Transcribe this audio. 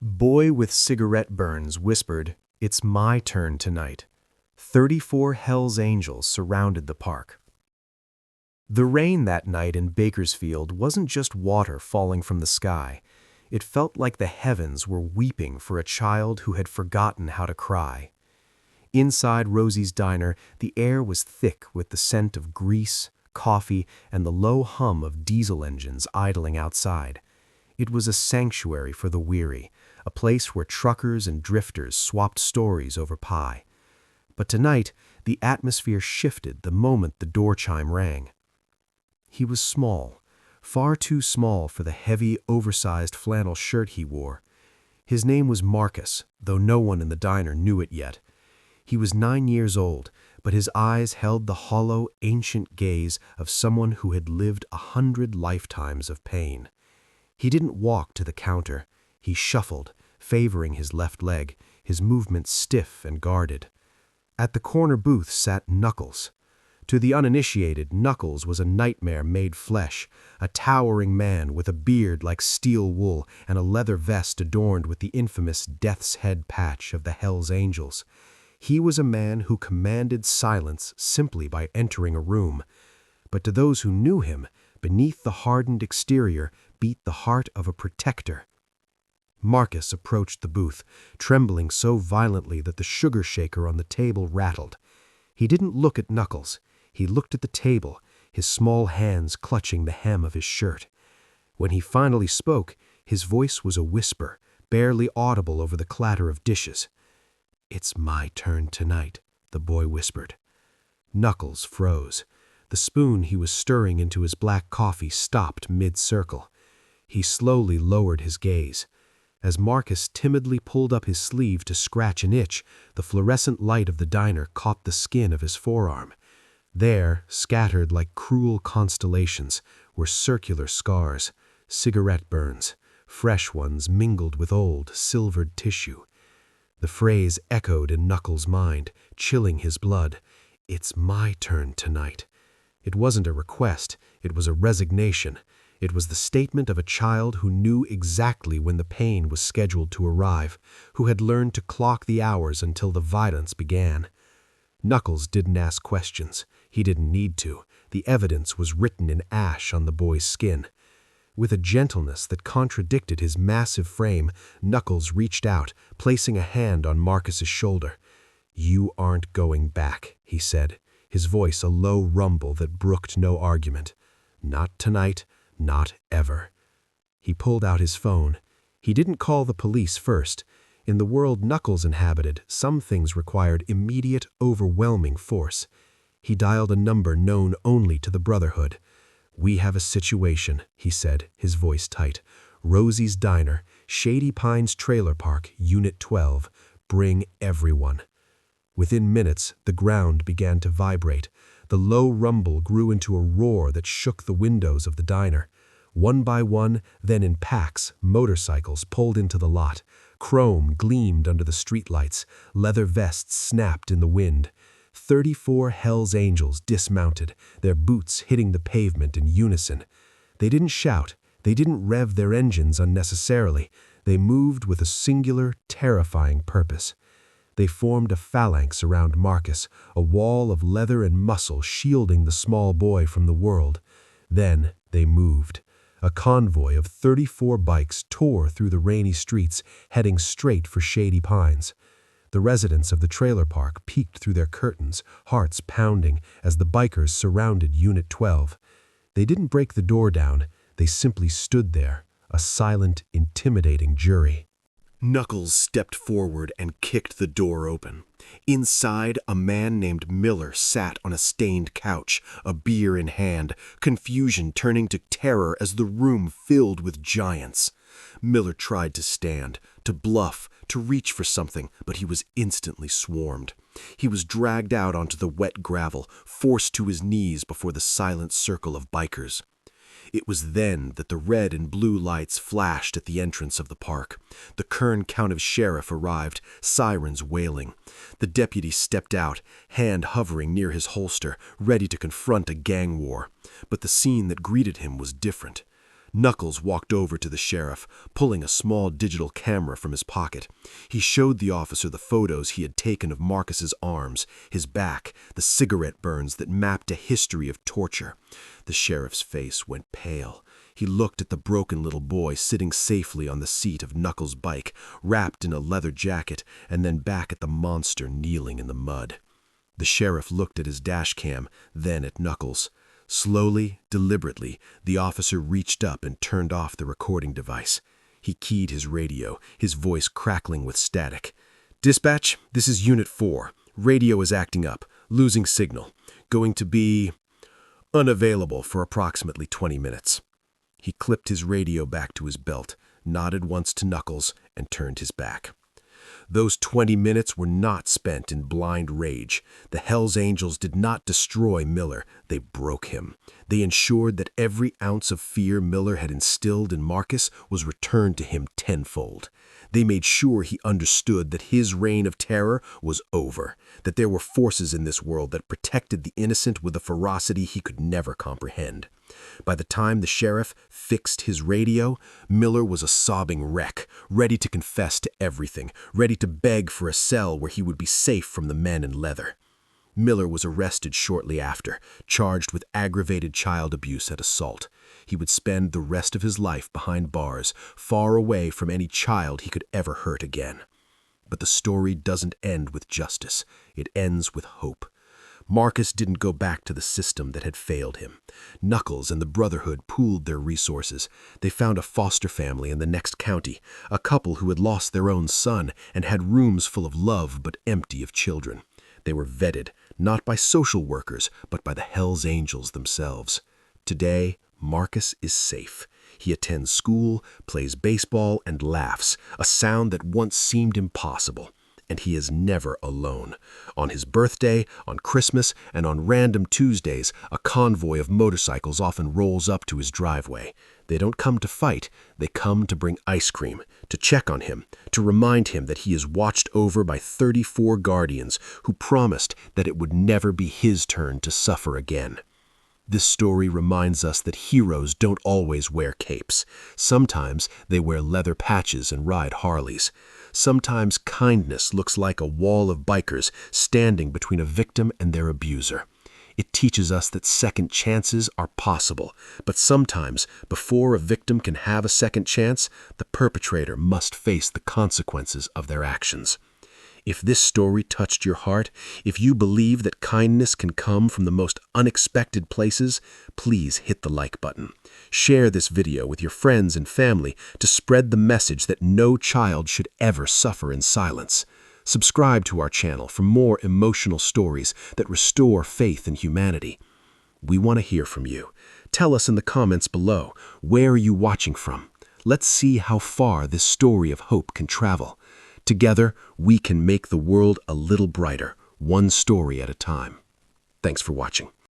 Boy with cigarette burns whispered, "It's my turn tonight." 34 Hell's Angels surrounded the park. The rain that night in Bakersfield wasn't just water falling from the sky. It felt like the heavens were weeping for a child who had forgotten how to cry. Inside Rosy's diner, the air was thick with the scent of grease, coffee, and the low hum of diesel engines idling outside. It was a sanctuary for the weary, a place where truckers and drifters swapped stories over pie. But tonight, the atmosphere shifted the moment the door chime rang. He was small, far too small for the heavy, oversized flannel shirt he wore. His name was Marcus, though no one in the diner knew it yet. He was 9 years old, but his eyes held the hollow, ancient gaze of someone who had lived 100 lifetimes of pain. He didn't walk to the counter. He shuffled, favoring his left leg, his movements stiff and guarded. At the corner booth sat Knuckles. To the uninitiated, Knuckles was a nightmare made flesh, a towering man with a beard like steel wool and a leather vest adorned with the infamous Death's Head patch of the Hell's Angels. He was a man who commanded silence simply by entering a room. But to those who knew him, beneath the hardened exterior beat the heart of a protector. Marcus approached the booth, trembling so violently that the sugar shaker on the table rattled. He didn't look at Knuckles. He looked at the table, his small hands clutching the hem of his shirt. When he finally spoke, his voice was a whisper, barely audible over the clatter of dishes. "It's my turn tonight," the boy whispered. Knuckles froze. The spoon he was stirring into his black coffee stopped mid-circle. He slowly lowered his gaze. As Marcus timidly pulled up his sleeve to scratch an itch, the fluorescent light of the diner caught the skin of his forearm. There, scattered like cruel constellations, were circular scars, cigarette burns, fresh ones mingled with old, silvered tissue. The phrase echoed in Knuckles' mind, chilling his blood. "It's my turn tonight." It wasn't a request, it was a resignation. It was the statement of a child who knew exactly when the pain was scheduled to arrive, who had learned to clock the hours until the violence began. Knuckles didn't ask questions. He didn't need to. The evidence was written in ash on the boy's skin. With a gentleness that contradicted his massive frame, Knuckles reached out, placing a hand on Marcus's shoulder. "You aren't going back," he said, his voice a low rumble that brooked no argument. "Not tonight, not ever." He pulled out his phone. He didn't call the police first. In the world Knuckles inhabited, some things required immediate, overwhelming force. He dialed a number known only to the Brotherhood. "We have a situation," he said, his voice tight. "Rosy's Diner, Shady Pines Trailer Park, Unit 12. Bring everyone." Within minutes, the ground began to vibrate. The low rumble grew into a roar that shook the windows of the diner. One by one, then in packs, motorcycles pulled into the lot. Chrome gleamed under the streetlights. Leather vests snapped in the wind. 34 Hell's Angels dismounted, their boots hitting the pavement in unison. They didn't shout. They didn't rev their engines unnecessarily. They moved with a singular, terrifying purpose. They formed a phalanx around Marcus, a wall of leather and muscle shielding the small boy from the world. Then they moved. A convoy of 34 bikes tore through the rainy streets, heading straight for Shady Pines. The residents of the trailer park peeked through their curtains, hearts pounding, as the bikers surrounded Unit 12. They didn't break the door down. They simply stood there, a silent, intimidating jury. Knuckles stepped forward and kicked the door open. Inside, a man named Miller sat on a stained couch, a beer in hand, confusion turning to terror as the room filled with giants. Miller tried to stand, to bluff, to reach for something, but he was instantly swarmed. He was dragged out onto the wet gravel, forced to his knees before the silent circle of bikers. It was then that the red and blue lights flashed at the entrance of the park. The Kern County Sheriff arrived, sirens wailing. The deputy stepped out, hand hovering near his holster, ready to confront a gang war. But the scene that greeted him was different. Knuckles walked over to the sheriff, pulling a small digital camera from his pocket. He showed the officer the photos he had taken of Marcus's arms, his back, the cigarette burns that mapped a history of torture. The sheriff's face went pale. He looked at the broken little boy sitting safely on the seat of Knuckles' bike, wrapped in a leather jacket, and then back at the monster kneeling in the mud. The sheriff looked at his dash cam, then at Knuckles. Slowly, deliberately, the officer reached up and turned off the recording device. He keyed his radio, his voice crackling with static. "Dispatch, this is Unit 4. Radio is acting up, losing signal. Going to be unavailable for approximately 20 minutes. He clipped his radio back to his belt, nodded once to Knuckles, and turned his back. Those 20 minutes were not spent in blind rage. The Hells Angels did not destroy Miller, they broke him. They ensured that every ounce of fear Miller had instilled in Marcus was returned to him tenfold. They made sure he understood that his reign of terror was over, that there were forces in this world that protected the innocent with a ferocity he could never comprehend. By the time the sheriff fixed his radio, Miller was a sobbing wreck, ready to confess to everything, ready to beg for a cell where he would be safe from the men in leather. Miller was arrested shortly after, charged with aggravated child abuse and assault. He would spend the rest of his life behind bars, far away from any child he could ever hurt again. But the story doesn't end with justice. It ends with hope. Marcus didn't go back to the system that had failed him. Knuckles and the Brotherhood pooled their resources. They found a foster family in the next county, a couple who had lost their own son and had rooms full of love but empty of children. They were vetted, not by social workers, but by the Hells Angels themselves. Today, Marcus is safe. He attends school, plays baseball, and laughs, a sound that once seemed impossible. And he is never alone. On his birthday, on Christmas, and on random Tuesdays, a convoy of motorcycles often rolls up to his driveway. They don't come to fight, they come to bring ice cream, to check on him, to remind him that he is watched over by 34 guardians who promised that it would never be his turn to suffer again. This story reminds us that heroes don't always wear capes. Sometimes they wear leather patches and ride Harleys. Sometimes kindness looks like a wall of bikers standing between a victim and their abuser. It teaches us that second chances are possible, but sometimes, before a victim can have a second chance, the perpetrator must face the consequences of their actions. If this story touched your heart, if you believe that kindness can come from the most unexpected places, please hit the like button. Share this video with your friends and family to spread the message that no child should ever suffer in silence. Subscribe to our channel for more emotional stories that restore faith in humanity. We want to hear from you. Tell us in the comments below, where are you watching from? Let's see how far this story of hope can travel. Together, we can make the world a little brighter, one story at a time. Thanks for watching.